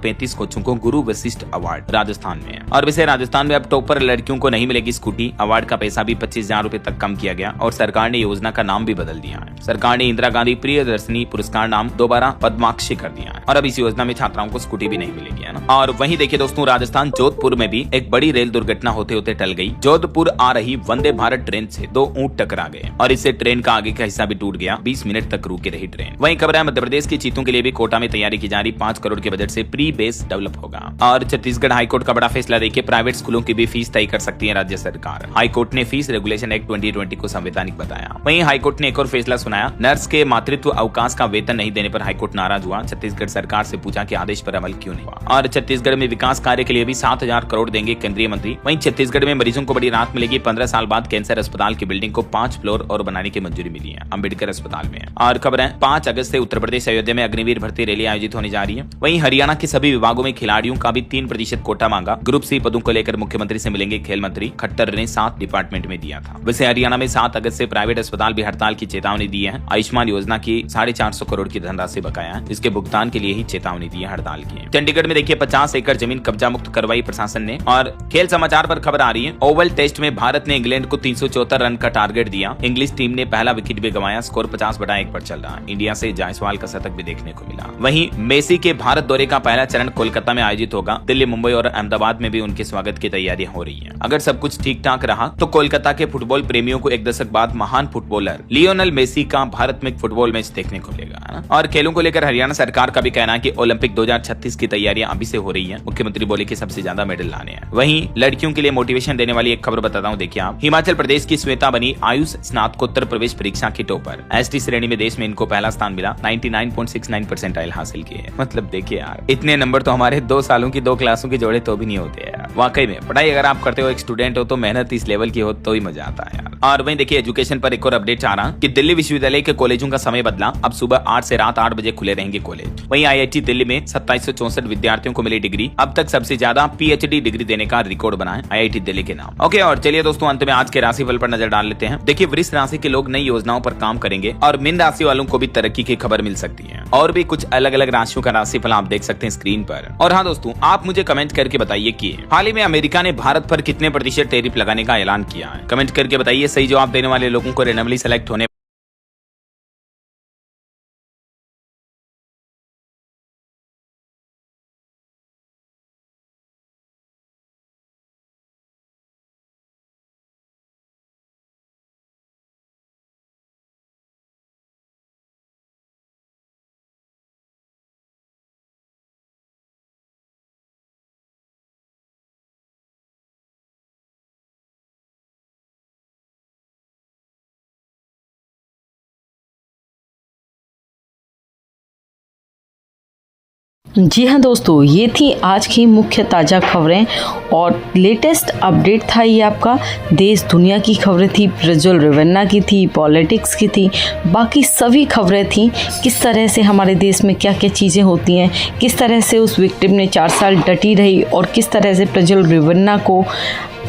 35 कोचों को गुरु वशिष्ठ अवार्ड राजस्थान में। और वैसे राजस्थान में अब टॉपर लड़कियों को नहीं मिलेगी स्कूटी। अवार्ड का पैसा भी 25,000 रुपए तक कम किया गया और सरकार ने योजना का नाम भी बदल दिया है। सरकार ने इंदिरा गांधी प्रियदर्शनी पुरस्कार नाम दोबारा पद्माक्षी कर दिया है और अब इस योजना में छात्राओं को स्कूटी भी नहीं मिलेगी, है ना। और वहीं देखिए दोस्तों, राजस्थान जोधपुर में भी एक बड़ी रेल दुर्घटना होते होते टल गई। जोधपुर आ रही वंदे भारत ट्रेन से 2 ऊंट टकरा गए और इससे ट्रेन का आगे का हिस्सा भी टूट गया। 20 मिनट तक रुकी रही ट्रेन। वहीं खबर है मध्य प्रदेश की चीतों के लिए भी कोटा में तैयारी की जा रही। 5 करोड़ के बजट से प्री बेस डेवलप होगा। और छत्तीसगढ़ हाईकोर्ट का बड़ा फैसला देखिए, प्राइवेट स्कूलों की भी फीस तय कर सकती है राज्य सरकार। हाईकोर्ट ने फीस रेगुलेशन एक्ट 2020 को संवैधानिक बताया। वहीं हाईकोर्ट ने एक और फैसला सुनाया। नर्स के मातृत्व अवकाश का वेतन नहीं देने पर हाईकोर्ट नाराज हुआ। छत्तीसगढ़ सरकार से पूछा कि आदेश पर अमल क्यों नहीं हुआ। और छत्तीसगढ़ में विकास कार्य के लिए भी 7,000 करोड़ देंगे केंद्रीय मंत्री। वहीं छत्तीसगढ़ में मरीजों को बड़ी राहत मिलेगी। 15 साल बाद कैंसर अस्पताल की बिल्डिंग को 5 फ्लोर और बनाने की मंजूरी मिली है अंबेडकर अस्पताल में। और खबर है 5 अगस्त से उत्तर प्रदेश अयोध्या में अग्निवीर भर्ती रैली आयोजित होने जा रही है। वहीं हरियाणा के सभी विभागों में खिलाड़ियों का भी 3% कोटा मांगा। ग्रुप C पदों को लेकर मुख्यमंत्री से मिलेंगे खेल मंत्री। खट्टर ने 7 डिपार्टमेंट में दिया था। वैसे हरियाणा में 7 अगस्त से प्राइवेट अस्पताल भी हड़ताल की चेतावनी दी है। आयुष्मान योजना की 450 करोड़ की धनराशि बकाया है, इसके भुगतान के लिए ही चेतावनी दी है हड़ताल की। चंडीगढ़ में देखिए 50 एकड़ जमीन कब्जा मुक्त करवाई प्रशासन ने। और खेल समाचार पर खबर आ रही है। ओवल टेस्ट में भारत ने इंग्लैंड को 374 रन का टारगेट दिया। इंग्लिश टीम ने पहला विकेट भी गंवाया। स्कोर 50/1 पर चल रहा। इंडिया से जायसवाल का शतक भी देखने को मिला। वहीं मेसी के भारत दौरे का पहला चरण कोलकाता में आयोजित होगा। दिल्ली, मुंबई और अहमदाबाद में भी उनके स्वागत की तैयारियां हो रही है। अगर सब कुछ ठीक ठाक रहा तो कोलकाता के फुटबॉल प्रेमियों को 1 दशक बाद महान फुटबॉलर लियोनेल मेसी का भारत में फुटबॉल मैच देखने को मिलेगा, है ना। और खेलों को लेकर हरियाणा सरकार का भी कहना है कि ओलंपिक 2036 की तैयारियां अभी से हो रही है। मुख्यमंत्री बोले कि सबसे ज्यादा मेडल लाने हैं। वहीं लड़कियों के लिए मोटिवेशन देने वाली एक खबर बताता हूँ, देखिए आप। हिमाचल प्रदेश की श्वेता बनी आयुष स्नातकोत्तर प्रवेश परीक्षा की टॉपर। ST श्रेणी में देश में इनको पहला स्थान मिला। 99.69 परसेंटाइल हासिल किए। मतलब देखिए यार, इतने नंबर तो हमारे 2 सालों की 2 क्लासों के जोड़े तो भी नहीं होते यार। वाकई में पढ़ाई अगर आप करते हो, एक स्टूडेंट हो, तो मेहनत इस लेवल की हो तो ही मजा आता है यार। और वहीं देखिए एजुकेशन पर एक और अपडेट आ रहा कि दिल्ली विश्वविद्यालय के कॉलेजों का समय बदला। अब सुबह 8 से रात 8 बजे खुले रहेंगे कॉलेज। वहीं IIT दिल्ली में 2764 विद्यार्थियों को मिली डिग्री। अब तक सबसे ज्यादा PhD डिग्री देने का रिकॉर्ड बना है IIT दिल्ली के नाम। ओके, और चलिए दोस्तों अंत में आज के राशिफल पर नजर डाल लेते हैं। देखिए वृष राशि के लोग नई योजनाओं पर काम करेंगे और मीन राशि वालों को भी तरक्की की खबर मिल सकती है। और भी कुछ अलग अलग राशियों का राशिफल आप देख सकते हैं स्क्रीन पर। और हाँ दोस्तों, आप मुझे कमेंट करके बताइए कि हाल ही में अमेरिका ने भारत पर कितने % टैरिफ लगाने का ऐलान किया है। कमेंट करके बताइए। सही जवाब देने वाले लोगों को रैंडमली सेलेक्ट होने जी हाँ दोस्तों, ये थी आज की मुख्य ताज़ा खबरें और लेटेस्ट अपडेट था ये आपका। देश दुनिया की खबरें थी, प्रज्वल रेवन्ना की थी, पॉलिटिक्स की थी, बाकी सभी खबरें थी। किस तरह से हमारे देश में क्या क्या चीज़ें होती हैं, किस तरह से उस विक्टिम ने 4 साल डटी रही और किस तरह से प्रज्वल रेवन्ना को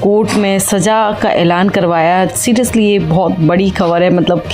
कोर्ट में सज़ा का ऐलान करवाया। सीरियसली ये बहुत बड़ी खबर है। मतलब कि